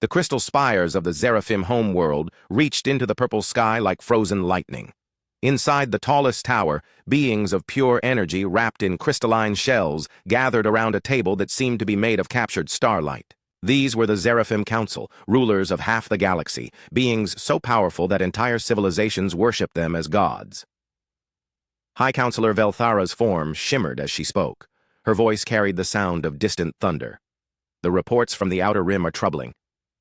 The crystal spires of the Seraphim homeworld reached into the purple sky like frozen lightning. Inside the tallest tower, beings of pure energy wrapped in crystalline shells gathered around a table that seemed to be made of captured starlight. These were the Seraphim Council, rulers of half the galaxy, beings so powerful that entire civilizations worshipped them as gods. High Counselor Velthara's form shimmered as she spoke. Her voice carried the sound of distant thunder. The reports from the outer rim are troubling.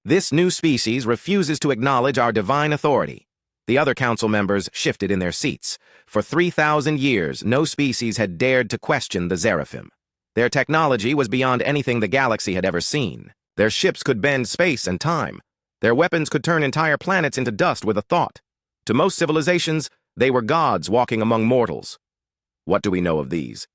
This new species refuses to acknowledge our divine authority. The other council members shifted in their seats. For 3,000 years, no species had dared to question the Seraphim. Their technology was beyond anything the galaxy had ever seen. Their ships could bend space and time. Their weapons could turn entire planets into dust with a thought. To most civilizations, they were gods walking among mortals. What do we know of these?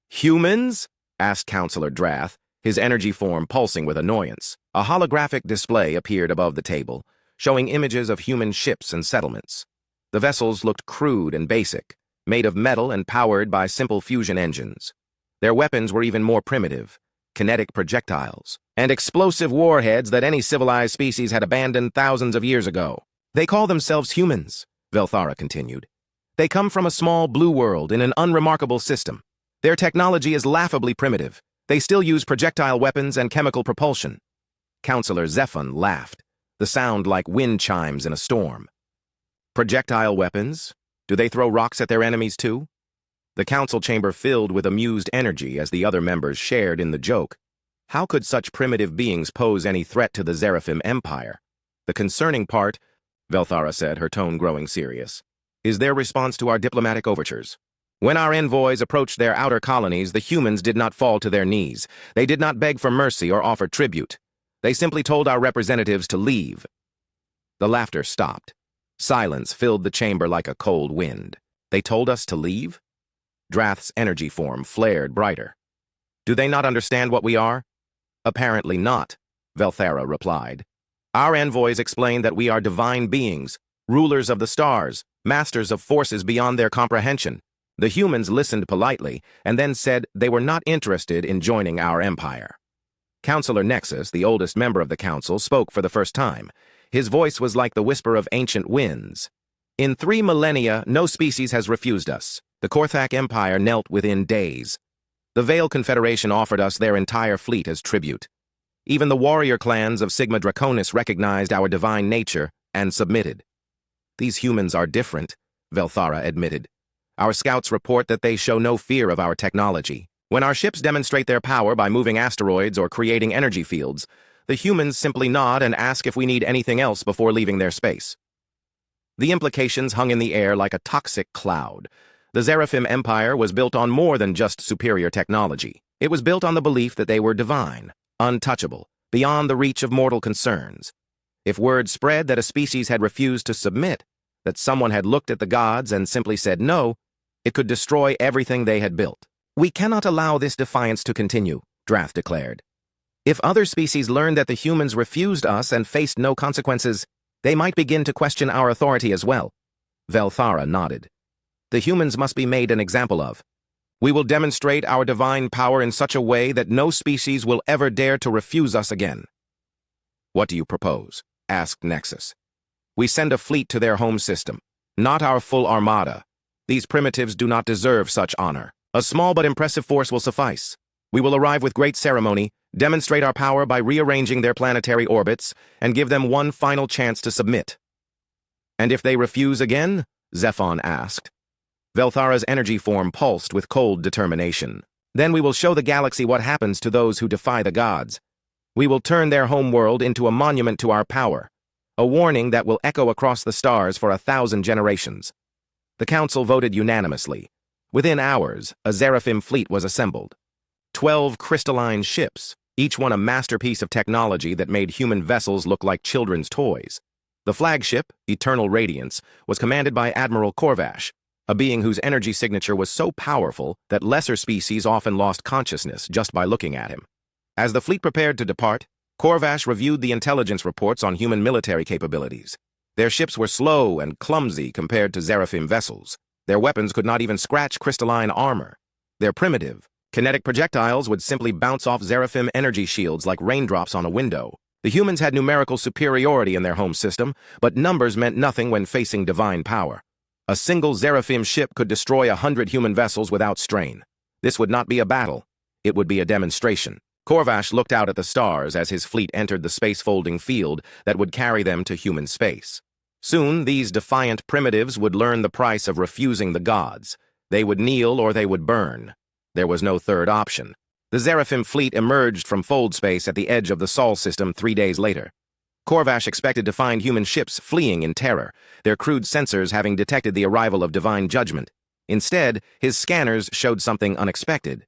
Humans? Asked Counselor Drath, his energy form pulsing with annoyance. A holographic display appeared above the table, showing images of human ships and settlements. The vessels looked crude and basic, made of metal and powered by simple fusion engines. Their weapons were even more primitive, kinetic projectiles, and explosive warheads that any civilized species had abandoned thousands of years ago. They call themselves humans, Velthara continued. They come from a small blue world in an unremarkable system. Their technology is laughably primitive. They still use projectile weapons and chemical propulsion. Counselor Zephon laughed, the sound like wind chimes in a storm. Projectile weapons? Do they throw rocks at their enemies too? The council chamber filled with amused energy as the other members shared in the joke. How could such primitive beings pose any threat to the Seraphim Empire? The concerning part, Velthara said, her tone growing serious, is their response to our diplomatic overtures. When our envoys approached their outer colonies, the humans did not fall to their knees. They did not beg for mercy or offer tribute. They simply told our representatives to leave. The laughter stopped. Silence filled the chamber like a cold wind. They told us to leave? Drath's energy form flared brighter. Do they not understand what we are? Apparently not, Velthara replied. Our envoys explained that we are divine beings, rulers of the stars, masters of forces beyond their comprehension. The humans listened politely and then said they were not interested in joining our empire. Counselor Nexus, the oldest member of the council, spoke for the first time. His voice was like the whisper of ancient winds. In 3 millennia, no species has refused us. The Korthak Empire knelt within days. The Veil Confederation offered us their entire fleet as tribute. Even the warrior clans of Sigma Draconis recognized our divine nature and submitted. These humans are different, Velthara admitted. Our scouts report that they show no fear of our technology. When our ships demonstrate their power by moving asteroids or creating energy fields, the humans simply nod and ask if we need anything else before leaving their space. The implications hung in the air like a toxic cloud. The Seraphim Empire was built on more than just superior technology. It was built on the belief that they were divine, untouchable, beyond the reach of mortal concerns. If word spread that a species had refused to submit, that someone had looked at the gods and simply said no, it could destroy everything they had built. We cannot allow this defiance to continue, Drath declared. If other species learned that the humans refused us and faced no consequences, they might begin to question our authority as well. Velthara nodded. The humans must be made an example of. We will demonstrate our divine power in such a way that no species will ever dare to refuse us again. What do you propose? Asked Nexus. We send a fleet to their home system, not our full armada. These primitives do not deserve such honor. A small but impressive force will suffice. We will arrive with great ceremony, demonstrate our power by rearranging their planetary orbits, and give them one final chance to submit. And if they refuse again? Zephon asked. Velthara's energy form pulsed with cold determination. Then we will show the galaxy what happens to those who defy the gods. We will turn their homeworld into a monument to our power, a warning that will echo across the stars for 1,000 generations. The council voted unanimously. Within hours, a Seraphim fleet was assembled. 12 crystalline ships, each one a masterpiece of technology that made human vessels look like children's toys. The flagship, Eternal Radiance, was commanded by Admiral Korvash, a being whose energy signature was so powerful that lesser species often lost consciousness just by looking at him. As the fleet prepared to depart, Korvash reviewed the intelligence reports on human military capabilities. Their ships were slow and clumsy compared to Seraphim vessels. Their weapons could not even scratch crystalline armor. Their primitive, kinetic projectiles would simply bounce off Seraphim energy shields like raindrops on a window. The humans had numerical superiority in their home system, but numbers meant nothing when facing divine power. A single Seraphim ship could destroy 100 human vessels without strain. This would not be a battle. It would be a demonstration. Corvash looked out at the stars as his fleet entered the space-folding field that would carry them to human space. Soon, these defiant primitives would learn the price of refusing the gods. They would kneel or they would burn. There was no third option. The Seraphim fleet emerged from fold space at the edge of the Sol system 3 days later. Corvash expected to find human ships fleeing in terror, their crude sensors having detected the arrival of divine judgment. Instead, his scanners showed something unexpected.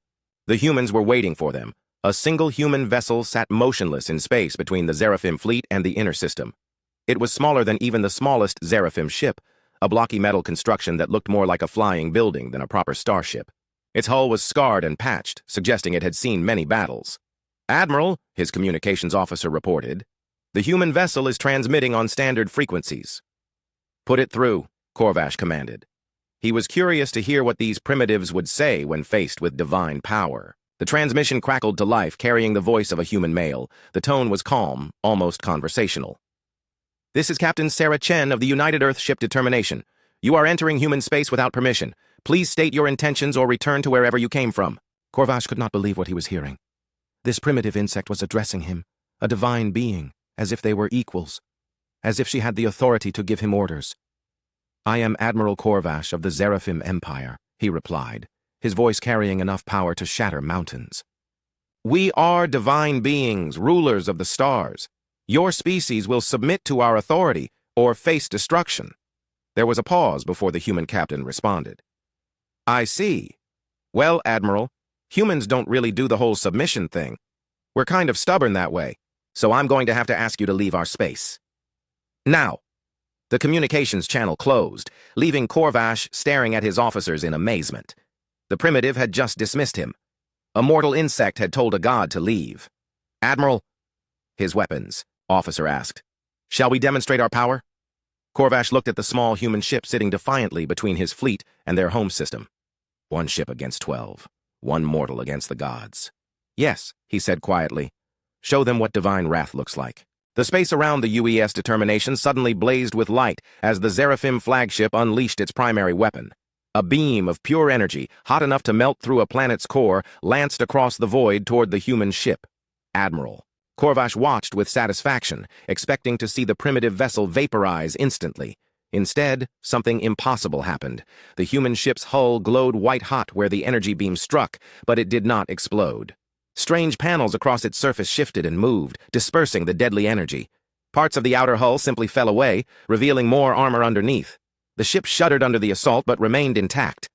The humans were waiting for them. A single human vessel sat motionless in space between the Seraphim fleet and the inner system. It was smaller than even the smallest Seraphim ship, a blocky metal construction that looked more like a flying building than a proper starship. Its hull was scarred and patched, suggesting it had seen many battles. "Admiral," his communications officer reported, "the human vessel is transmitting on standard frequencies." "Put it through," Corvash commanded. He was curious to hear what these primitives would say when faced with divine power. The transmission crackled to life, carrying the voice of a human male. The tone was calm, almost conversational. "This is Captain Sarah Chen of the United Earth Ship Determination. You are entering human space without permission. Please state your intentions or return to wherever you came from." Corvash could not believe what he was hearing. This primitive insect was addressing him, a divine being, as if they were equals, as if she had the authority to give him orders. "I am Admiral Corvash of the Seraphim Empire," he replied, his voice carrying enough power to shatter mountains. "We are divine beings, rulers of the stars. Your species will submit to our authority or face destruction." There was a pause before the human captain responded. "I see. Well, Admiral, humans don't really do the whole submission thing. We're kind of stubborn that way, so I'm going to have to ask you to leave our space. Now." The communications channel closed, leaving Corvash staring at his officers in amazement. The primitive had just dismissed him. A mortal insect had told a god to leave. "Admiral," "His weapons," officer asked. "Shall we demonstrate our power?" Corvash looked at the small human ship sitting defiantly between his fleet and their home system. 1 ship against 12. 1 mortal against the gods. "Yes," he said quietly. "Show them what divine wrath looks like." The space around the UES Determination suddenly blazed with light as the Seraphim flagship unleashed its primary weapon. A beam of pure energy, hot enough to melt through a planet's core, lanced across the void toward the human ship. "Admiral." Corvash watched with satisfaction, expecting to see the primitive vessel vaporize instantly. Instead, something impossible happened. The human ship's hull glowed white-hot where the energy beam struck, but it did not explode. Strange panels across its surface shifted and moved, dispersing the deadly energy. Parts of the outer hull simply fell away, revealing more armor underneath. The ship shuddered under the assault but remained intact.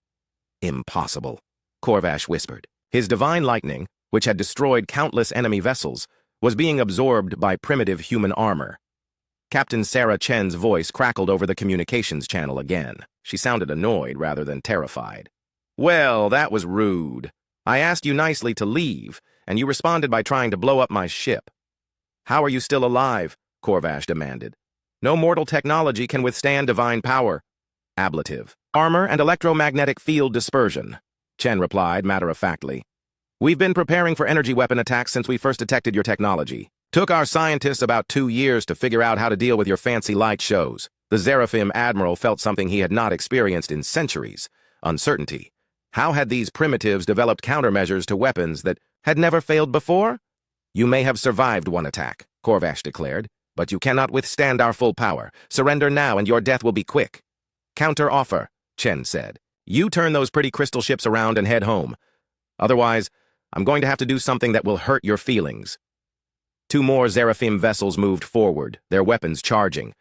"Impossible," Corvash whispered. His divine lightning, which had destroyed countless enemy vessels, was being absorbed by primitive human armor. Captain Sarah Chen's voice crackled over the communications channel again. She sounded annoyed rather than terrified. "Well, that was rude. I asked you nicely to leave, and you responded by trying to blow up my ship." "How are you still alive?" Corvash demanded. "No mortal technology can withstand divine power." "Ablative. Armor and electromagnetic field dispersion," Chen replied matter-of-factly. "We've been preparing for energy weapon attacks since we first detected your technology. Took our scientists about 2 years to figure out how to deal with your fancy light shows." The Seraphim Admiral felt something he had not experienced in centuries: uncertainty. How had these primitives developed countermeasures to weapons that had never failed before? "You may have survived one attack," Corvash declared, "but you cannot withstand our full power. Surrender now and your death will be quick." "Counter offer," Chen said. "You turn those pretty crystal ships around and head home. Otherwise, I'm going to have to do something that will hurt your feelings." 2 more Seraphim vessels moved forward, their weapons charging.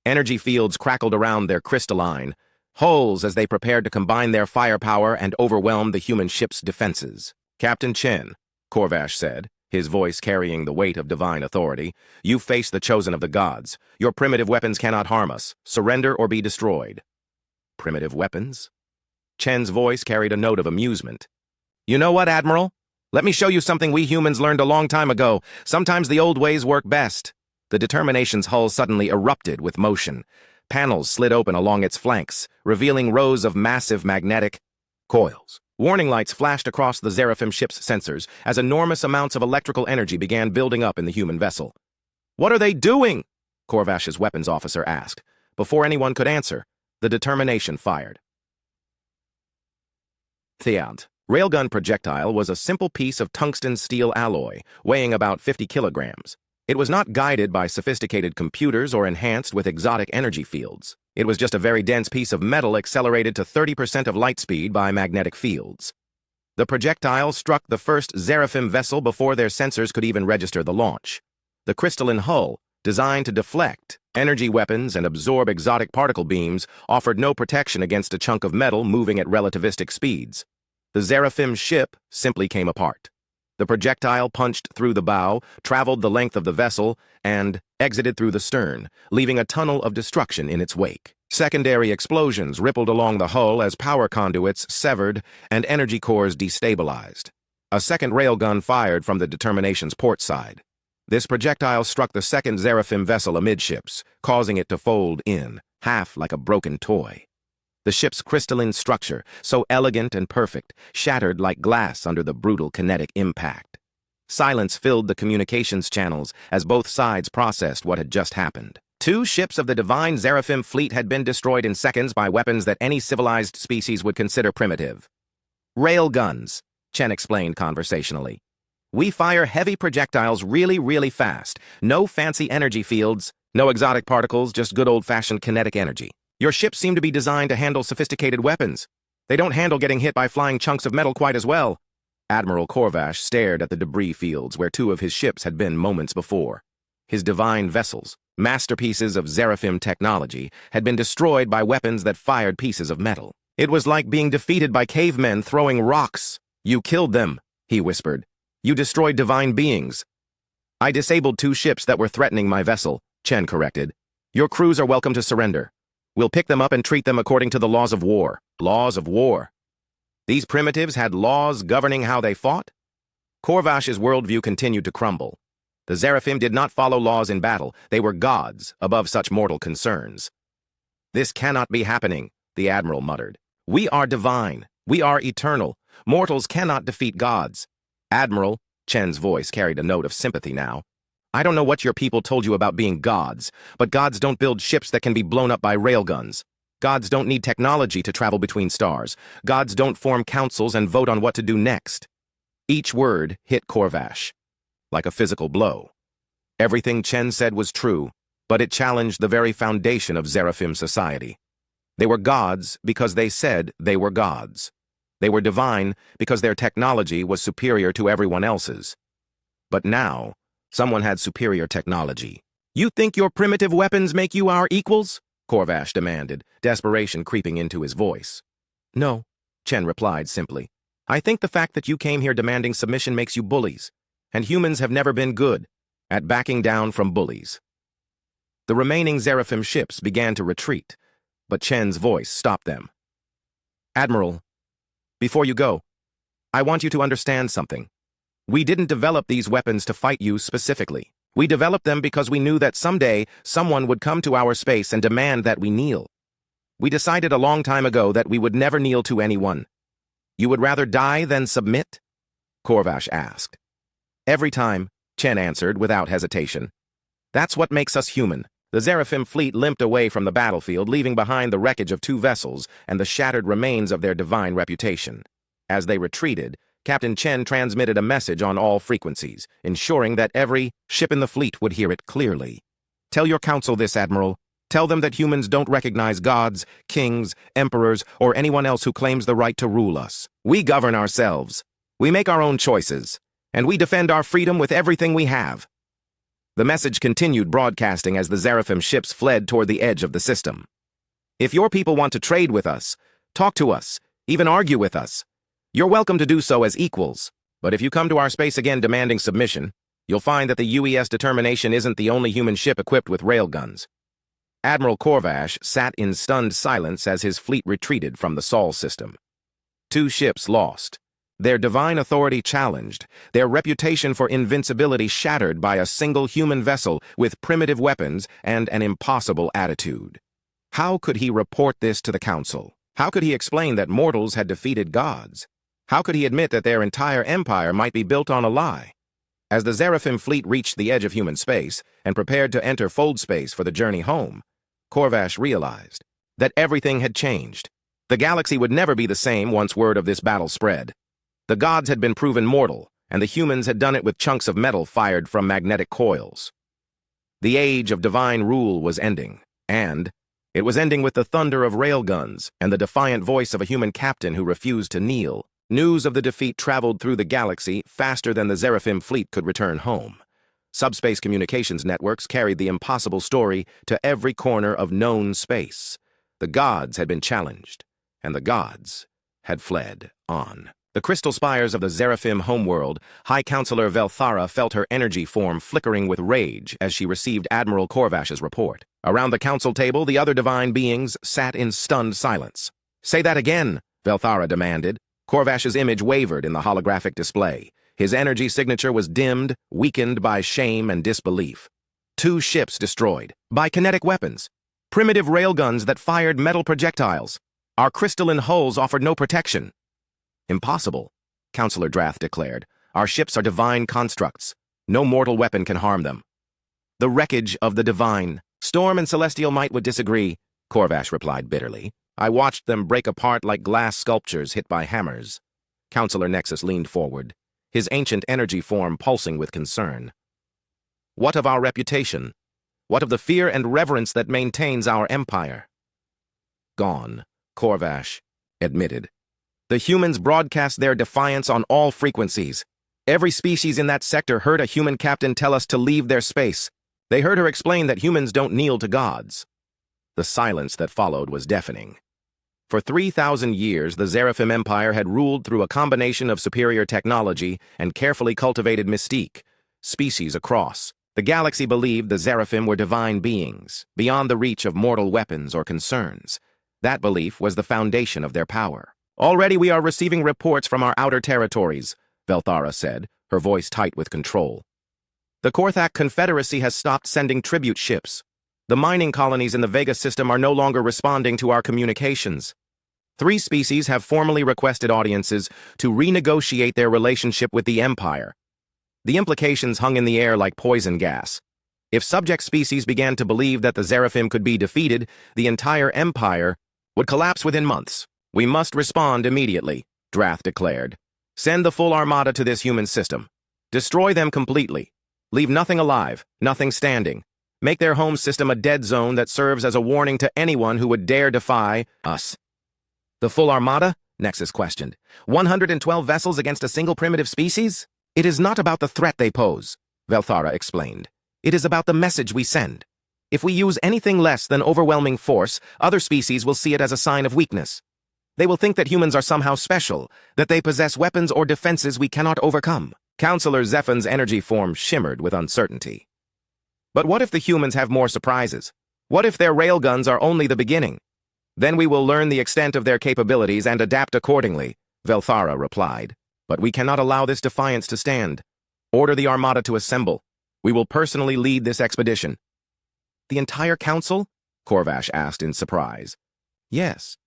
Energy fields crackled around their crystalline hulls as they prepared to combine their firepower and overwhelm the human ship's defenses. "Captain Chen," Corvash said, his voice carrying the weight of divine authority, "you face the chosen of the gods. Your primitive weapons cannot harm us. Surrender or be destroyed." "Primitive weapons?" Chen's voice carried a note of amusement. "You know what, Admiral? Let me show you something we humans learned a long time ago. Sometimes the old ways work best." The Determination's hull suddenly erupted with motion. Panels slid open along its flanks, revealing rows of massive magnetic coils. Warning lights flashed across the Seraphim ship's sensors as enormous amounts of electrical energy began building up in the human vessel. What are they doing? Corvash's weapons officer asked. Before anyone could answer, the determination fired. Theant. Railgun projectile was a simple piece of tungsten steel alloy, weighing about 50 kilograms. It was not guided by sophisticated computers or enhanced with exotic energy fields. It was just a very dense piece of metal accelerated to 30% of light speed by magnetic fields. The projectile struck the first Seraphim vessel before their sensors could even register the launch. The crystalline hull, designed to deflect energy weapons and absorb exotic particle beams, offered no protection against a chunk of metal moving at relativistic speeds. The Seraphim ship simply came apart. The projectile punched through the bow, traveled the length of the vessel, and exited through the stern, leaving a tunnel of destruction in its wake. Secondary explosions rippled along the hull as power conduits severed and energy cores destabilized. A second railgun fired from the Determination's port side. This projectile struck the second Seraphim vessel amidships, causing it to fold in, half like a broken toy. The ship's crystalline structure, so elegant and perfect, shattered like glass under the brutal kinetic impact. Silence filled the communications channels as both sides processed what had just happened. 2 ships of the divine Seraphim fleet had been destroyed in seconds by weapons that any civilized species would consider primitive. Railguns, Chen explained conversationally. We fire heavy projectiles really fast. No fancy energy fields, no exotic particles, just good old-fashioned kinetic energy. Your ships seem to be designed to handle sophisticated weapons. They don't handle getting hit by flying chunks of metal quite as well. Admiral Corvash stared at the debris fields where 2 of his ships had been moments before. His divine vessels, masterpieces of Seraphim technology, had been destroyed by weapons that fired pieces of metal. It was like being defeated by cavemen throwing rocks. You killed them, he whispered. You destroyed divine beings. I disabled 2 ships that were threatening my vessel, Chen corrected. Your crews are welcome to surrender. We'll pick them up and treat them according to the laws of war. Laws of war. These primitives had laws governing how they fought? Corvash's worldview continued to crumble. The Seraphim did not follow laws in battle. They were gods, above such mortal concerns. This cannot be happening, the Admiral muttered. We are divine. We are eternal. Mortals cannot defeat gods. Admiral, Chen's voice carried a note of sympathy now. I don't know what your people told you about being gods, but gods don't build ships that can be blown up by railguns. Gods don't need technology to travel between stars. Gods don't form councils and vote on what to do next. Each word hit Corvash, like a physical blow. Everything Chen said was true, but it challenged the very foundation of Seraphim society. They were gods because they said they were gods. They were divine because their technology was superior to everyone else's. But now, someone had superior technology. You think your primitive weapons make you our equals? Corvash demanded, desperation creeping into his voice. No, Chen replied simply. I think the fact that you came here demanding submission makes you bullies, and humans have never been good at backing down from bullies. The remaining Seraphim ships began to retreat, but Chen's voice stopped them. Admiral, before you go, I want you to understand something. We didn't develop these weapons to fight you specifically. We developed them because we knew that someday someone would come to our space and demand that we kneel. We decided a long time ago that we would never kneel to anyone. You would rather die than submit? Corvash asked. Every time, Chen answered without hesitation. That's what makes us human. The Seraphim fleet limped away from the battlefield, leaving behind the wreckage of 2 vessels and the shattered remains of their divine reputation. As they retreated, Captain Chen transmitted a message on all frequencies, ensuring that every ship in the fleet would hear it clearly. Tell your council this, Admiral. Tell them that humans don't recognize gods, kings, emperors, or anyone else who claims the right to rule us. We govern ourselves. We make our own choices. And we defend our freedom with everything we have. The message continued broadcasting as the Seraphim ships fled toward the edge of the system. If your people want to trade with us, talk to us, even argue with us, you're welcome to do so as equals. But if you come to our space again demanding submission, you'll find that the UES Determination isn't the only human ship equipped with railguns. Admiral Corvash sat in stunned silence as his fleet retreated from the Sol system. 2 ships lost. Their divine authority challenged, their reputation for invincibility shattered by a single human vessel with primitive weapons and an impossible attitude. How could he report this to the council? How could he explain that mortals had defeated gods? How could he admit that their entire empire might be built on a lie? As the Seraphim fleet reached the edge of human space and prepared to enter fold space for the journey home, Corvash realized that everything had changed. The galaxy would never be the same once word of this battle spread. The gods had been proven mortal, and the humans had done it with chunks of metal fired from magnetic coils. The age of divine rule was ending, and it was ending with the thunder of railguns and the defiant voice of a human captain who refused to kneel. News of the defeat traveled through the galaxy faster than the Seraphim fleet could return home. Subspace communications networks carried the impossible story to every corner of known space. The gods had been challenged, and the gods had fled on. The crystal spires of the Seraphim homeworld, High Counselor Velthara felt her energy form flickering with rage as she received Admiral Corvash's report. Around the council table, the other divine beings sat in stunned silence. "Say that again," Velthara demanded. Corvash's image wavered in the holographic display. His energy signature was dimmed, weakened by shame and disbelief. 2 ships destroyed by kinetic weapons. Primitive railguns that fired metal projectiles. Our crystalline hulls offered no protection. "Impossible," Counselor Drath declared. "Our ships are divine constructs. No mortal weapon can harm them." "The wreckage of the divine. Storm and celestial might would disagree," Corvash replied bitterly. "I watched them break apart like glass sculptures hit by hammers." Counselor Nexus leaned forward, his ancient energy form pulsing with concern. "What of our reputation? What of the fear and reverence that maintains our empire?" "Gone," Corvash admitted. "The humans broadcast their defiance on all frequencies. Every species in that sector heard a human captain tell us to leave their space. They heard her explain that humans don't kneel to gods." The silence that followed was deafening. For 3,000 years, the Seraphim Empire had ruled through a combination of superior technology and carefully cultivated mystique. Species across the galaxy believed the Seraphim were divine beings, beyond the reach of mortal weapons or concerns. That belief was the foundation of their power. "Already we are receiving reports from our outer territories," Velthara said, her voice tight with control. "The Korthak Confederacy has stopped sending tribute ships. The mining colonies in the Vega system are no longer responding to our communications. 3 species have formally requested audiences to renegotiate their relationship with the Empire." The implications hung in the air like poison gas. If subject species began to believe that the Seraphim could be defeated, the entire Empire would collapse within months. "We must respond immediately," Drath declared. "Send the full armada to this human system. Destroy them completely. Leave nothing alive, nothing standing. Make their home system a dead zone that serves as a warning to anyone who would dare defy us." "The full armada?" Nexus questioned. 112 vessels against a single primitive species? "It is not about the threat they pose," Velthara explained. "It is about the message we send. If we use anything less than overwhelming force, other species will see it as a sign of weakness. They will think that humans are somehow special, that they possess weapons or defenses we cannot overcome." Counselor Zephin's energy form shimmered with uncertainty. "But what if the humans have more surprises? What if their railguns are only the beginning? Then we will learn the extent of their capabilities and adapt accordingly," Velthara replied. "But we cannot allow this defiance to stand. Order the armada to assemble. We will personally lead this expedition." "The entire council?" Corvash asked in surprise. "Yes.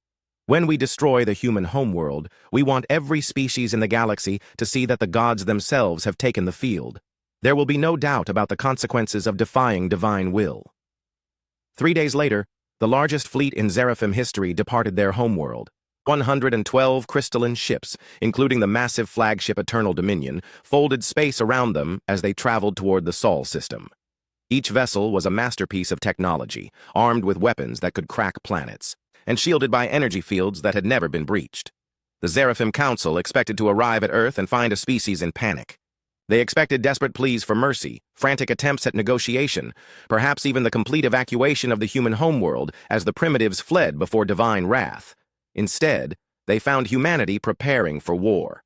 When we destroy the human homeworld, we want every species in the galaxy to see that the gods themselves have taken the field. There will be no doubt about the consequences of defying divine will." 3 days later, the largest fleet in Seraphim history departed their homeworld. 112 crystalline ships, including the massive flagship Eternal Dominion, folded space around them as they traveled toward the Sol system. Each vessel was a masterpiece of technology, armed with weapons that could crack planets, and shielded by energy fields that had never been breached. The Seraphim Council expected to arrive at Earth and find a species in panic. They expected desperate pleas for mercy, frantic attempts at negotiation, perhaps even the complete evacuation of the human homeworld as the primitives fled before divine wrath. Instead, they found humanity preparing for war.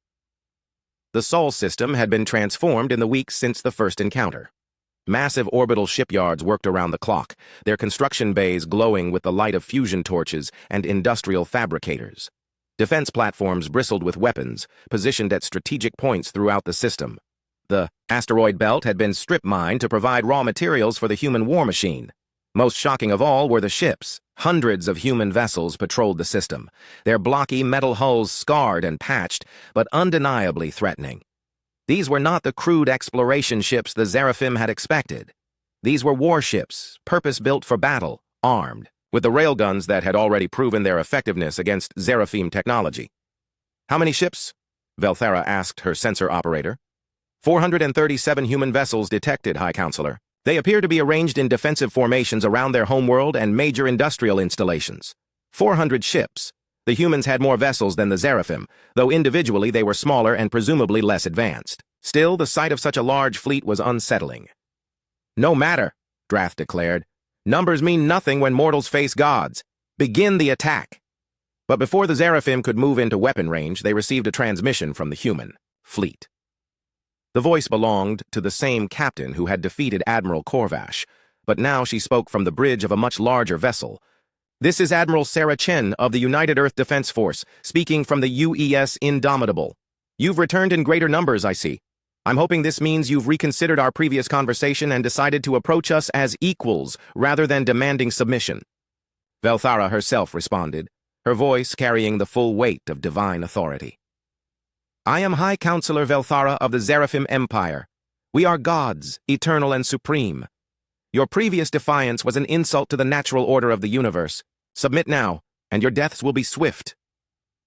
The Sol system had been transformed in the weeks since the first encounter. Massive orbital shipyards worked around the clock, their construction bays glowing with the light of fusion torches and industrial fabricators. Defense platforms bristled with weapons, positioned at strategic points throughout the system. The asteroid belt had been strip-mined to provide raw materials for the human war machine. Most shocking of all were the ships. Hundreds of human vessels patrolled the system, their blocky metal hulls scarred and patched, but undeniably threatening. These were not the crude exploration ships the Seraphim had expected. These were warships, purpose-built for battle, armed, with the railguns that had already proven their effectiveness against Seraphim technology. "How many ships?" Velthara asked her sensor operator. 437 human vessels detected, High Counselor. They appear to be arranged in defensive formations around their homeworld and major industrial installations. 400 ships. The humans had more vessels than the Seraphim, though individually they were smaller and presumably less advanced. Still, the sight of such a large fleet was unsettling. "No matter," Drath declared. "Numbers mean nothing when mortals face gods. Begin the attack." But before the Seraphim could move into weapon range, they received a transmission from the human fleet. The voice belonged to the same captain who had defeated Admiral Corvash, but now she spoke from the bridge of a much larger vessel. "This is Admiral Sarah Chen of the United Earth Defense Force, speaking from the UES Indomitable. You've returned in greater numbers, I see. I'm hoping this means you've reconsidered our previous conversation and decided to approach us as equals rather than demanding submission." Velthara herself responded, her voice carrying the full weight of divine authority. "I am High Counselor Velthara of the Seraphim Empire. We are gods, eternal and supreme. Your previous defiance was an insult to the natural order of the universe. Submit now, and your deaths will be swift."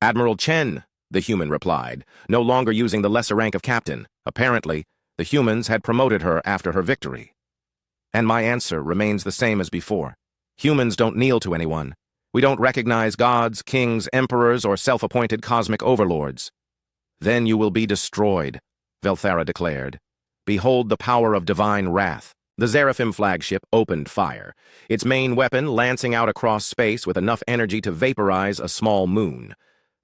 "Admiral Chen," the human replied, no longer using the lesser rank of captain. Apparently, the humans had promoted her after her victory. "And my answer remains the same as before. Humans don't kneel to anyone. We don't recognize gods, kings, emperors, or self-appointed cosmic overlords." "Then you will be destroyed," Velthara declared. "Behold the power of divine wrath." The Seraphim flagship opened fire, its main weapon lancing out across space with enough energy to vaporize a small moon.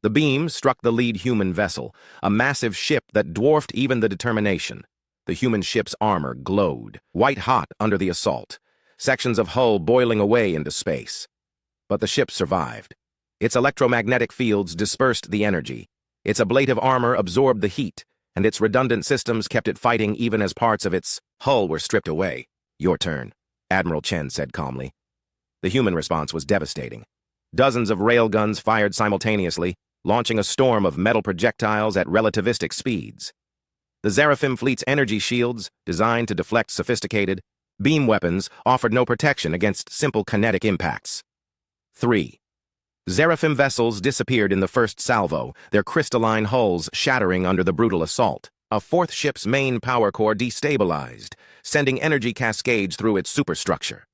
The beam struck the lead human vessel, a massive ship that dwarfed even the Determination. The human ship's armor glowed, white-hot under the assault, sections of hull boiling away into space. But the ship survived. Its electromagnetic fields dispersed the energy. Its ablative armor absorbed the heat, and its redundant systems kept it fighting even as parts of its hull were stripped away. "Your turn," Admiral Chen said calmly. The human response was devastating. Dozens of railguns fired simultaneously, launching a storm of metal projectiles at relativistic speeds. The Seraphim fleet's energy shields, designed to deflect sophisticated beam weapons, offered no protection against simple kinetic impacts. 3. Seraphim vessels disappeared in the first salvo, their crystalline hulls shattering under the brutal assault. A fourth ship's main power core destabilized, sending energy cascades through its superstructure.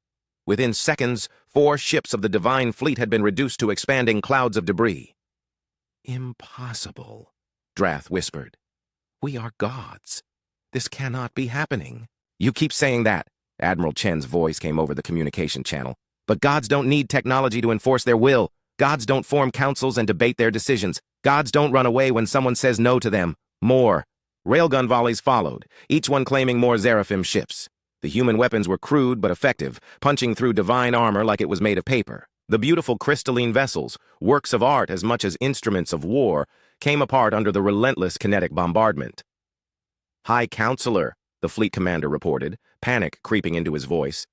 Within seconds, 4 ships of the Divine Fleet had been reduced to expanding clouds of debris. "Impossible," Drath whispered. "We are gods. This cannot be happening." "You keep saying that," Admiral Chen's voice came over the communication channel. "But gods don't need technology to enforce their will. Gods don't form councils and debate their decisions. Gods don't run away when someone says no to them. More." Railgun volleys followed, each one claiming more Seraphim ships. The human weapons were crude but effective, punching through divine armor like it was made of paper. The beautiful crystalline vessels, works of art as much as instruments of war, came apart under the relentless kinetic bombardment. "High Counselor," the fleet commander reported, panic creeping into his voice.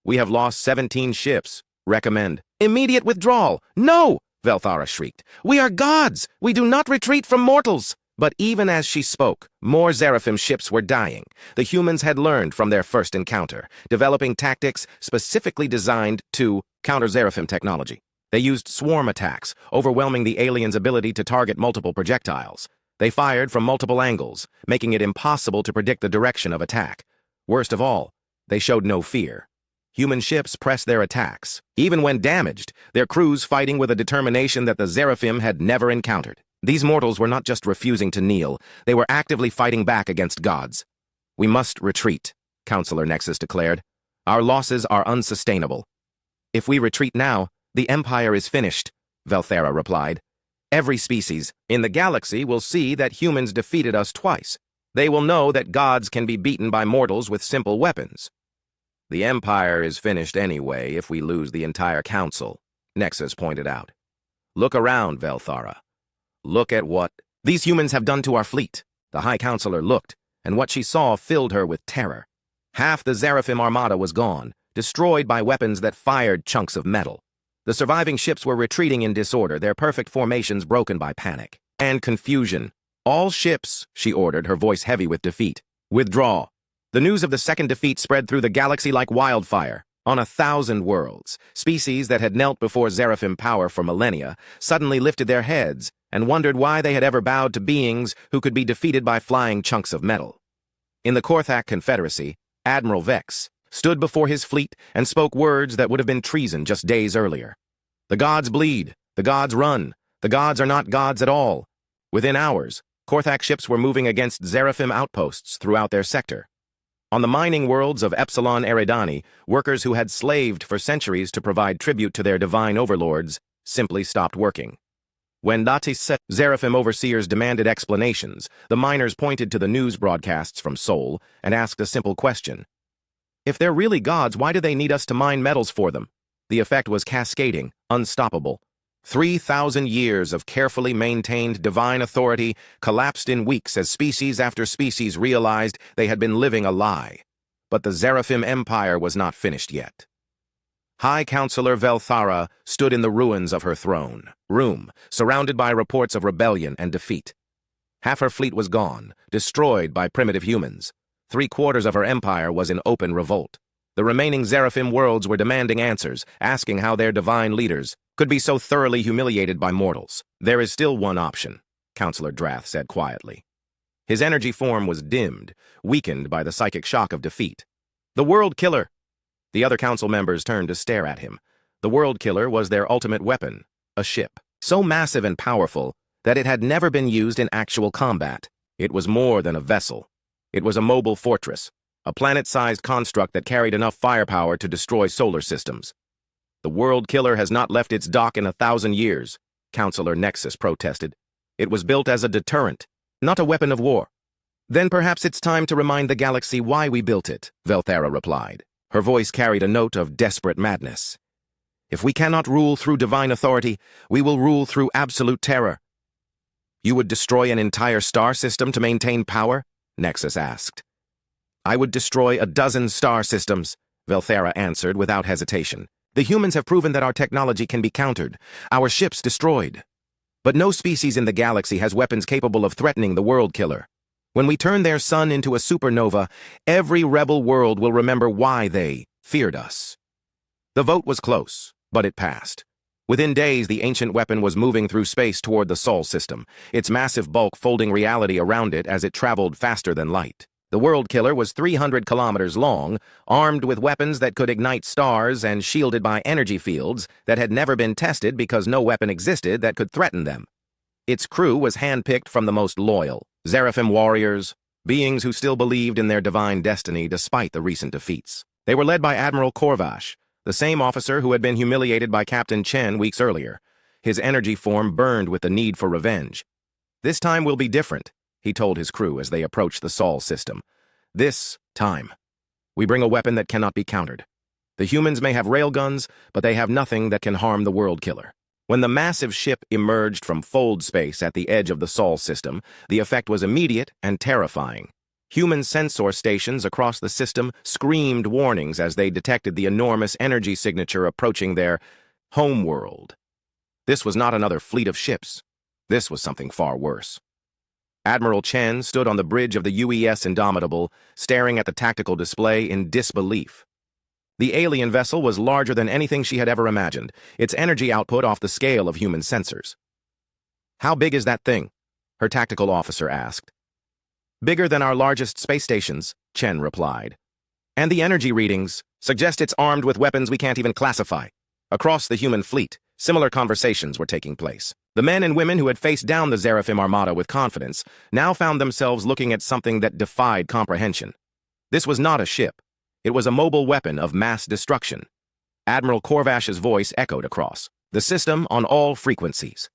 "We have lost 17 ships. Recommend immediate withdrawal." "No!" Velthara shrieked. "We are gods! We do not retreat from mortals!" But even as she spoke, more Seraphim ships were dying. The humans had learned from their first encounter, developing tactics specifically designed to counter Seraphim technology. They used swarm attacks, overwhelming the aliens' ability to target multiple projectiles. They fired from multiple angles, making it impossible to predict the direction of attack. Worst of all, they showed no fear. Human ships pressed their attacks, even when damaged, their crews fighting with a determination that the Seraphim had never encountered. These mortals were not just refusing to kneel, they were actively fighting back against gods. "We must retreat," Counselor Nexus declared. "Our losses are unsustainable." "If we retreat now, the Empire is finished," Velthara replied. "Every species in the galaxy will see that humans defeated us twice. They will know that gods can be beaten by mortals with simple weapons." "The Empire is finished anyway if we lose the entire Council," Nexus pointed out. "Look around, Velthara. Look at what these humans have done to our fleet." The High Counselor looked, and what she saw filled her with terror. Half the Seraphim armada was gone, destroyed by weapons that fired chunks of metal. The surviving ships were retreating in disorder, their perfect formations broken by panic and confusion. All ships, she ordered, her voice heavy with defeat. Withdraw. The news of the second defeat spread through the galaxy like wildfire. On 1,000 worlds, species that had knelt before Seraphim power for millennia suddenly lifted their heads and wondered why they had ever bowed to beings who could be defeated by flying chunks of metal. In the Korthak Confederacy, Admiral Vex stood before his fleet and spoke words that would have been treason just days earlier. The gods bleed, the gods run, the gods are not gods at all. Within hours, Korthak ships were moving against Seraphim outposts throughout their sector. On the mining worlds of Epsilon Eridani, workers who had slaved for centuries to provide tribute to their divine overlords simply stopped working. When Latis Seraphim overseers demanded explanations, the miners pointed to the news broadcasts from Sol and asked a simple question. If they're really gods, why do they need us to mine metals for them? The effect was cascading, unstoppable. 3,000 years of carefully maintained divine authority collapsed in weeks as species after species realized they had been living a lie. But the Seraphim Empire was not finished yet. High Counselor Velthara stood in the ruins of her throne room, surrounded by reports of rebellion and defeat. Half her fleet was gone, destroyed by primitive humans. 3/4 of her empire was in open revolt. The remaining Seraphim worlds were demanding answers, asking how their divine leaders could be so thoroughly humiliated by mortals. There is still one option, Counselor Drath said quietly. His energy form was dimmed, weakened by the psychic shock of defeat. The World Killer! The other council members turned to stare at him. The World Killer was their ultimate weapon, a ship, so massive and powerful that it had never been used in actual combat. It was more than a vessel. It was a mobile fortress, a planet-sized construct that carried enough firepower to destroy solar systems. The World Killer has not left its dock in 1,000 years, Counselor Nexus protested. It was built as a deterrent, not a weapon of war. Then perhaps it's time to remind the galaxy why we built it, Velthara replied. Her voice carried a note of desperate madness. If we cannot rule through divine authority, we will rule through absolute terror. You would destroy an entire star system to maintain power? Nexus asked. I would destroy 12 star systems, Velthara answered without hesitation. The humans have proven that our technology can be countered, our ships destroyed. But no species in the galaxy has weapons capable of threatening the World Killer. When we turn their sun into a supernova, every rebel world will remember why they feared us. The vote was close, but it passed. Within days, the ancient weapon was moving through space toward the Sol system, its massive bulk folding reality around it as it traveled faster than light. The World Killer was 300 kilometers long, armed with weapons that could ignite stars and shielded by energy fields that had never been tested because no weapon existed that could threaten them. Its crew was handpicked from the most loyal, Seraphim warriors, beings who still believed in their divine destiny despite the recent defeats. They were led by Admiral Korvash, the same officer who had been humiliated by Captain Chen weeks earlier. His energy form burned with the need for revenge. This time will be different, he told his crew as they approached the Sol system. This time, we bring a weapon that cannot be countered. The humans may have railguns, but they have nothing that can harm the World Killer. When the massive ship emerged from fold space at the edge of the Sol system, the effect was immediate and terrifying. Human sensor stations across the system screamed warnings as they detected the enormous energy signature approaching their homeworld. This was not another fleet of ships. This was something far worse. Admiral Chen stood on the bridge of the UES Indomitable, staring at the tactical display in disbelief. The alien vessel was larger than anything she had ever imagined, its energy output off the scale of human sensors. How big is that thing? Her tactical officer asked. Bigger than our largest space stations, Chen replied. And the energy readings suggest it's armed with weapons we can't even classify. Across the human fleet, similar conversations were taking place. The men and women who had faced down the Seraphim Armada with confidence now found themselves looking at something that defied comprehension. This was not a ship. It was a mobile weapon of mass destruction. Admiral Korvash's voice echoed across the system on all frequencies.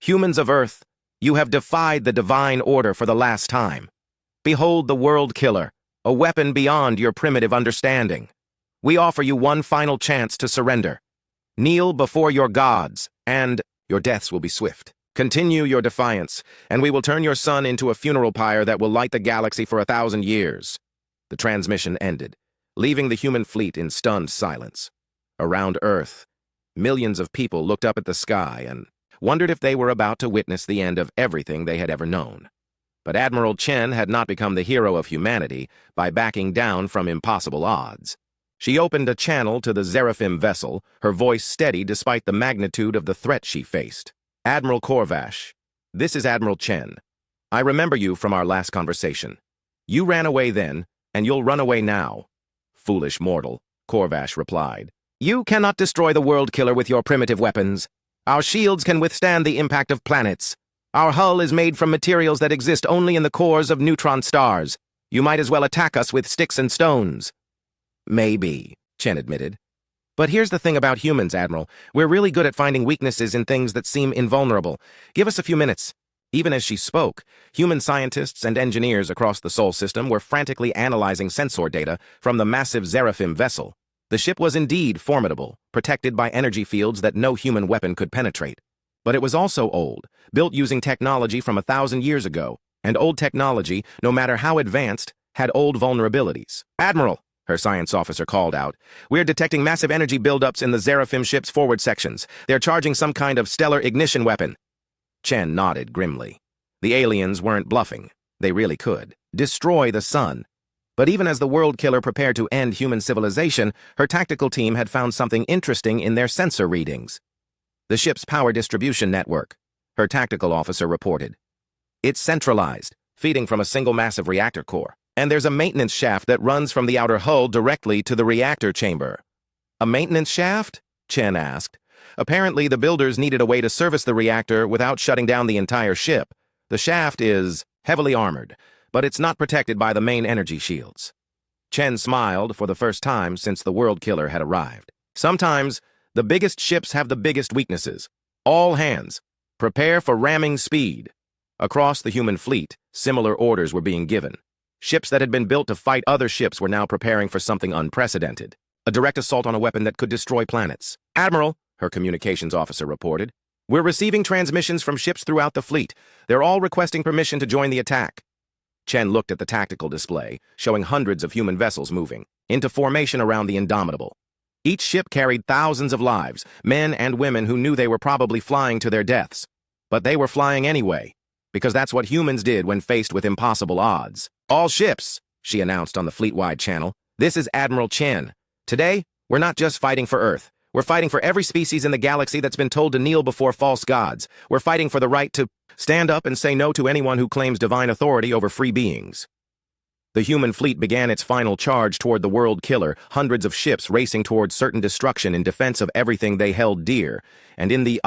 Humans of Earth, you have defied the divine order for the last time. Behold the World Killer, a weapon beyond your primitive understanding. We offer you one final chance to surrender. Kneel before your gods, and your deaths will be swift. Continue your defiance, and we will turn your sun into a funeral pyre that will light the galaxy for 1,000 years. The transmission ended, leaving the human fleet in stunned silence. Around Earth, millions of people looked up at the sky and wondered if they were about to witness the end of everything they had ever known. But Admiral Chen had not become the hero of humanity by backing down from impossible odds. She opened a channel to the Seraphim vessel, her voice steady despite the magnitude of the threat she faced. Admiral Corvash, this is Admiral Chen. I remember you from our last conversation. You ran away then, and you'll run away now. Foolish mortal, Corvash replied. You cannot destroy the World Killer with your primitive weapons. Our shields can withstand the impact of planets. Our hull is made from materials that exist only in the cores of neutron stars. You might as well attack us with sticks and stones. Maybe, Chen admitted. But here's the thing about humans, Admiral. We're really good at finding weaknesses in things that seem invulnerable. Give us a few minutes. Even as she spoke, human scientists and engineers across the Sol system were frantically analyzing sensor data from the massive Seraphim vessel. The ship was indeed formidable, protected by energy fields that no human weapon could penetrate. But it was also old, built using technology from 1,000 years ago, and old technology, no matter how advanced, had old vulnerabilities. Admiral, her science officer called out, we're detecting massive energy buildups in the Seraphim ship's forward sections. They're charging some kind of stellar ignition weapon. Chen nodded grimly. The aliens weren't bluffing. They really could destroy the sun. But even as the World Killer prepared to end human civilization, her tactical team had found something interesting in their sensor readings. The ship's power distribution network, her tactical officer reported. It's centralized, feeding from a single massive reactor core, and there's a maintenance shaft that runs from the outer hull directly to the reactor chamber. A maintenance shaft? Chen asked. Apparently, the builders needed a way to service the reactor without shutting down the entire ship. The shaft is heavily armored, but it's not protected by the main energy shields. Chen smiled for the first time since the World Killer had arrived. Sometimes, the biggest ships have the biggest weaknesses. All hands, prepare for ramming speed. Across the human fleet, similar orders were being given. Ships that had been built to fight other ships were now preparing for something unprecedented. A direct assault on a weapon that could destroy planets. Admiral, her communications officer reported, we're receiving transmissions from ships throughout the fleet. They're all requesting permission to join the attack. Chen looked at the tactical display, showing hundreds of human vessels moving into formation around the Indomitable. Each ship carried thousands of lives, men and women who knew they were probably flying to their deaths. But they were flying anyway, because that's what humans did when faced with impossible odds. All ships, she announced on the fleet-wide channel. This is Admiral Chen. Today, we're not just fighting for Earth. We're fighting for every species in the galaxy that's been told to kneel before false gods. We're fighting for the right to stand up and say no to anyone who claims divine authority over free beings. The human fleet began its final charge toward the World Killer, hundreds of ships racing toward certain destruction in defense of everything they held dear, and in the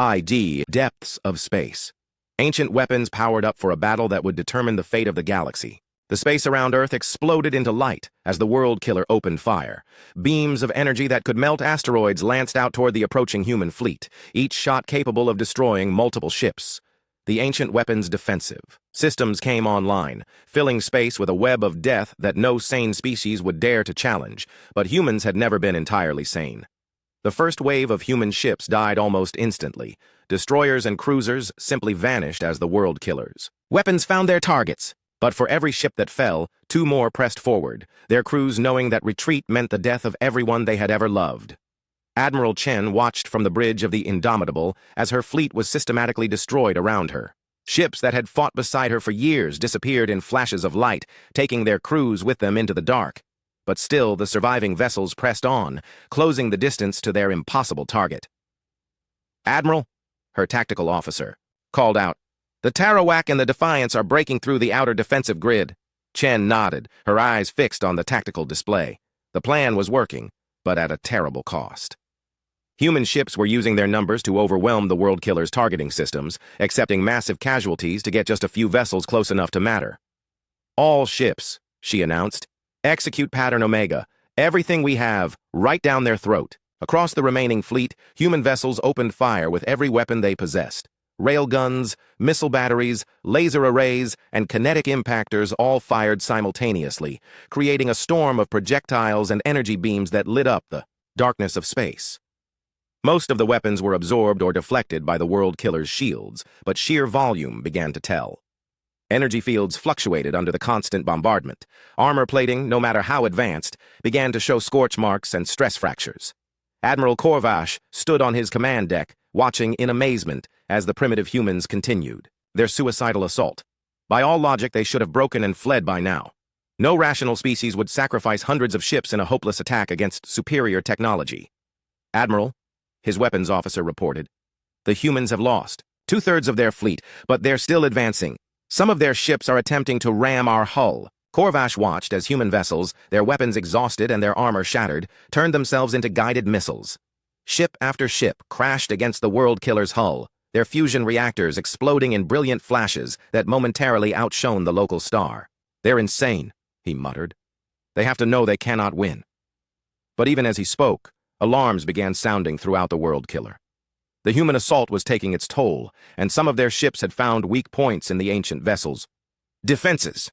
depths of space. Ancient weapons powered up for a battle that would determine the fate of the galaxy. The space around Earth exploded into light as the World Killer opened fire. Beams of energy that could melt asteroids lanced out toward the approaching human fleet, each shot capable of destroying multiple ships. The ancient weapons' defensive systems came online, filling space with a web of death that no sane species would dare to challenge, but humans had never been entirely sane. The first wave of human ships died almost instantly. Destroyers and cruisers simply vanished as the World Killers. Weapons found their targets. But for every ship that fell, 2 more pressed forward, their crews knowing that retreat meant the death of everyone they had ever loved. Admiral Chen watched from the bridge of the Indomitable as her fleet was systematically destroyed around her. Ships that had fought beside her for years disappeared in flashes of light, taking their crews with them into the dark. But still, the surviving vessels pressed on, closing the distance to their impossible target. Admiral, her tactical officer, called out, the Tarawak and the Defiance are breaking through the outer defensive grid. Chen nodded, her eyes fixed on the tactical display. The plan was working, but at a terrible cost. Human ships were using their numbers to overwhelm the World Killer's targeting systems, accepting massive casualties to get just a few vessels close enough to matter. All ships, she announced. Execute Pattern Omega. Everything we have, right down their throat. Across the remaining fleet, human vessels opened fire with every weapon they possessed. Railguns, missile batteries, laser arrays, and kinetic impactors all fired simultaneously, creating a storm of projectiles and energy beams that lit up the darkness of space. Most of the weapons were absorbed or deflected by the World Killer's shields, but sheer volume began to tell. Energy fields fluctuated under the constant bombardment. Armor plating, no matter how advanced, began to show scorch marks and stress fractures. Admiral Corvash stood on his command deck, watching in amazement as the primitive humans continued their suicidal assault. By all logic, they should have broken and fled by now. No rational species would sacrifice hundreds of ships in a hopeless attack against superior technology. "Admiral," his weapons officer reported, "the humans have lost 2/3 of their fleet, but they're still advancing. Some of their ships are attempting to ram our hull." Korvash watched as human vessels, their weapons exhausted and their armor shattered, turned themselves into guided missiles. Ship after ship crashed against the World Killer's hull, their fusion reactors exploding in brilliant flashes that momentarily outshone the local star. "They're insane," he muttered. "They have to know they cannot win." But even as he spoke, alarms began sounding throughout the World Killer. The human assault was taking its toll, and some of their ships had found weak points in the ancient vessels. "Defenses!"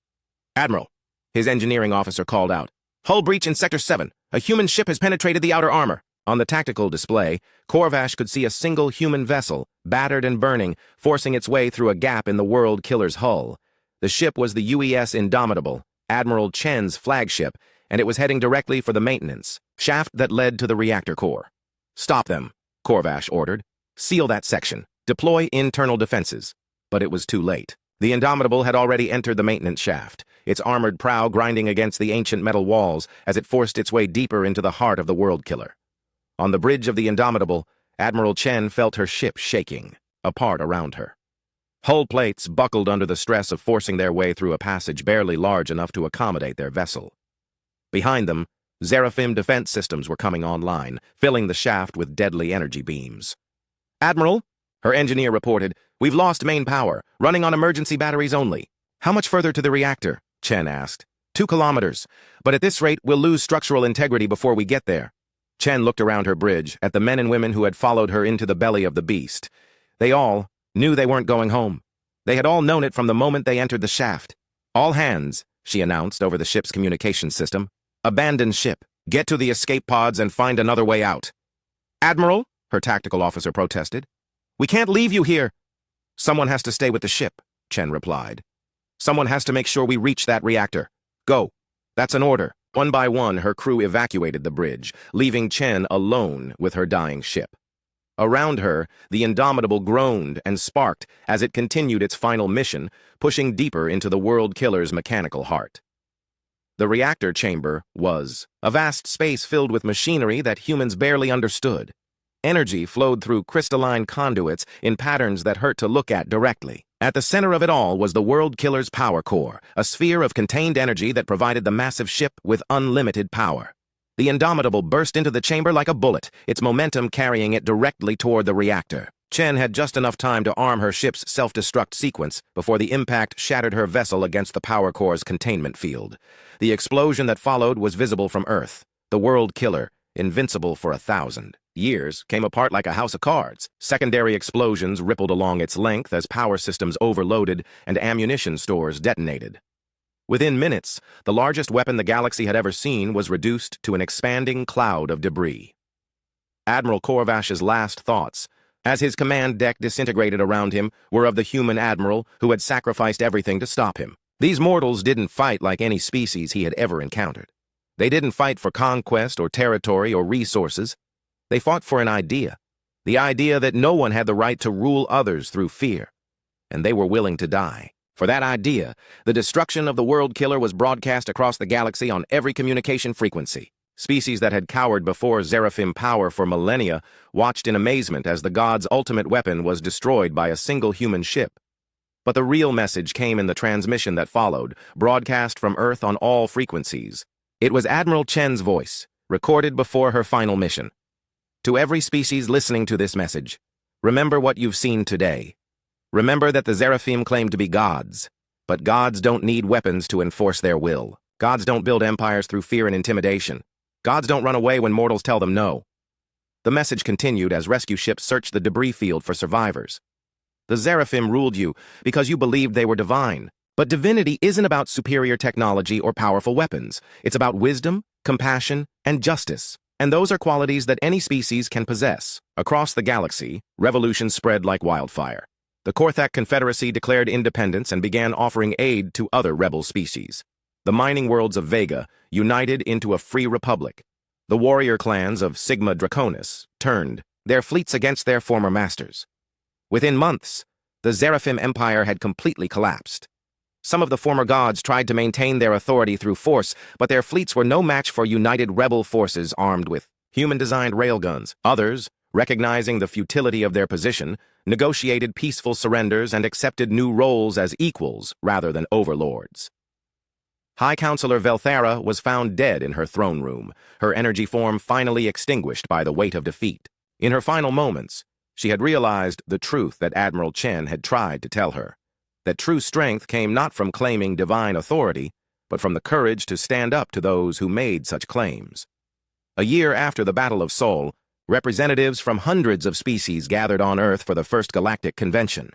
"Admiral," his engineering officer called out. "Hull breach in Sector 7. A human ship has penetrated the outer armor." On the tactical display, Korvash could see a single human vessel, battered and burning, forcing its way through a gap in the World Killer's hull. The ship was the UES Indomitable, Admiral Chen's flagship, and it was heading directly for the maintenance shaft that led to the reactor core. "Stop them," Korvash ordered. "Seal that section. Deploy internal defenses." But it was too late. The Indomitable had already entered the maintenance shaft, its armored prow grinding against the ancient metal walls as it forced its way deeper into the heart of the World Killer. On the bridge of the Indomitable, Admiral Chen felt her ship shaking, apart around her. Hull plates buckled under the stress of forcing their way through a passage barely large enough to accommodate their vessel. Behind them, Seraphim defense systems were coming online, filling the shaft with deadly energy beams. "Admiral," her engineer reported, "we've lost main power, running on emergency batteries only." "How much further to the reactor?" Chen asked. 2 kilometers, but at this rate we'll lose structural integrity before we get there." Chen looked around her bridge at the men and women who had followed her into the belly of the beast. They all knew they weren't going home. They had all known it from the moment they entered the shaft. "All hands," she announced over the ship's communication system. "Abandon ship. Get to the escape pods and find another way out." "Admiral," her tactical officer protested. "We can't leave you here." "Someone has to stay with the ship," Chen replied. "Someone has to make sure we reach that reactor. Go." "That's an order." One by one, her crew evacuated the bridge, leaving Chen alone with her dying ship. Around her, the Indomitable groaned and sparked as it continued its final mission, pushing deeper into the World Killer's mechanical heart. The reactor chamber was a vast space filled with machinery that humans barely understood. Energy flowed through crystalline conduits in patterns that hurt to look at directly. At the center of it all was the World Killer's power core, a sphere of contained energy that provided the massive ship with unlimited power. The Indomitable burst into the chamber like a bullet, its momentum carrying it directly toward the reactor. Chen had just enough time to arm her ship's self-destruct sequence before the impact shattered her vessel against the power core's containment field. The explosion that followed was visible from Earth. The World Killer, invincible for 1,000 years, came apart like a house of cards. Secondary explosions rippled along its length as power systems overloaded and ammunition stores detonated. Within minutes, the largest weapon the galaxy had ever seen was reduced to an expanding cloud of debris. Admiral Korvash's last thoughts, as his command deck disintegrated around him, were of the human admiral who had sacrificed everything to stop him. These mortals didn't fight like any species he had ever encountered. They didn't fight for conquest or territory or resources. They fought for an idea, the idea that no one had the right to rule others through fear, and they were willing to die. For that idea, the destruction of the World Killer was broadcast across the galaxy on every communication frequency. Species that had cowered before Seraphim power for millennia watched in amazement as the god's ultimate weapon was destroyed by a single human ship. But the real message came in the transmission that followed, broadcast from Earth on all frequencies. It was Admiral Chen's voice, recorded before her final mission. To every species listening to this message, remember what you've seen today. Remember that the Seraphim claim to be gods, but gods don't need weapons to enforce their will. Gods don't build empires through fear and intimidation. Gods don't run away when mortals tell them no. The message continued as rescue ships searched the debris field for survivors. The Seraphim ruled you because you believed they were divine. But divinity isn't about superior technology or powerful weapons. It's about wisdom, compassion, and justice. And those are qualities that any species can possess. Across the galaxy, revolution spread like wildfire. The Korthak Confederacy declared independence and began offering aid to other rebel species. The mining worlds of Vega united into a free republic. The warrior clans of Sigma Draconis turned their fleets against their former masters. Within months, the Seraphim Empire had completely collapsed. Some of the former gods tried to maintain their authority through force, but their fleets were no match for united rebel forces armed with human-designed railguns. Others, recognizing the futility of their position, negotiated peaceful surrenders and accepted new roles as equals rather than overlords. High Counselor Velthara was found dead in her throne room, her energy form finally extinguished by the weight of defeat. In her final moments, she had realized the truth that Admiral Chen had tried to tell her, that true strength came not from claiming divine authority, but from the courage to stand up to those who made such claims. A year after the Battle of Seoul, representatives from hundreds of species gathered on Earth for the first Galactic Convention.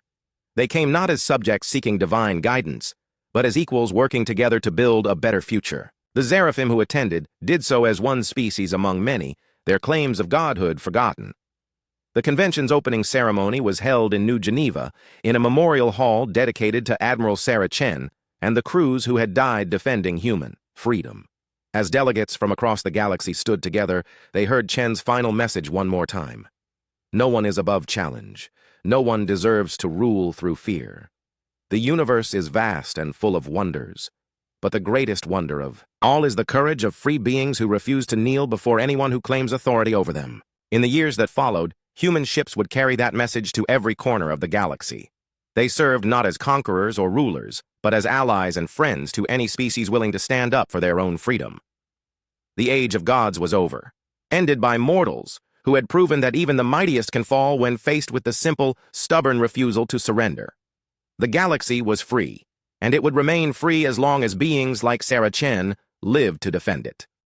They came not as subjects seeking divine guidance, but as equals working together to build a better future. The Seraphim who attended did so as one species among many, their claims of godhood forgotten. The convention's opening ceremony was held in New Geneva, in a memorial hall dedicated to Admiral Sarah Chen and the crews who had died defending human freedom. As delegates from across the galaxy stood together, they heard Chen's final message one more time. No one is above challenge. No one deserves to rule through fear. The universe is vast and full of wonders, but the greatest wonder of all is the courage of free beings who refuse to kneel before anyone who claims authority over them. In the years that followed, human ships would carry that message to every corner of the galaxy. They served not as conquerors or rulers, but as allies and friends to any species willing to stand up for their own freedom. The age of gods was over, ended by mortals who had proven that even the mightiest can fall when faced with the simple, stubborn refusal to surrender. The galaxy was free, and it would remain free as long as beings like Sarah Chen lived to defend it.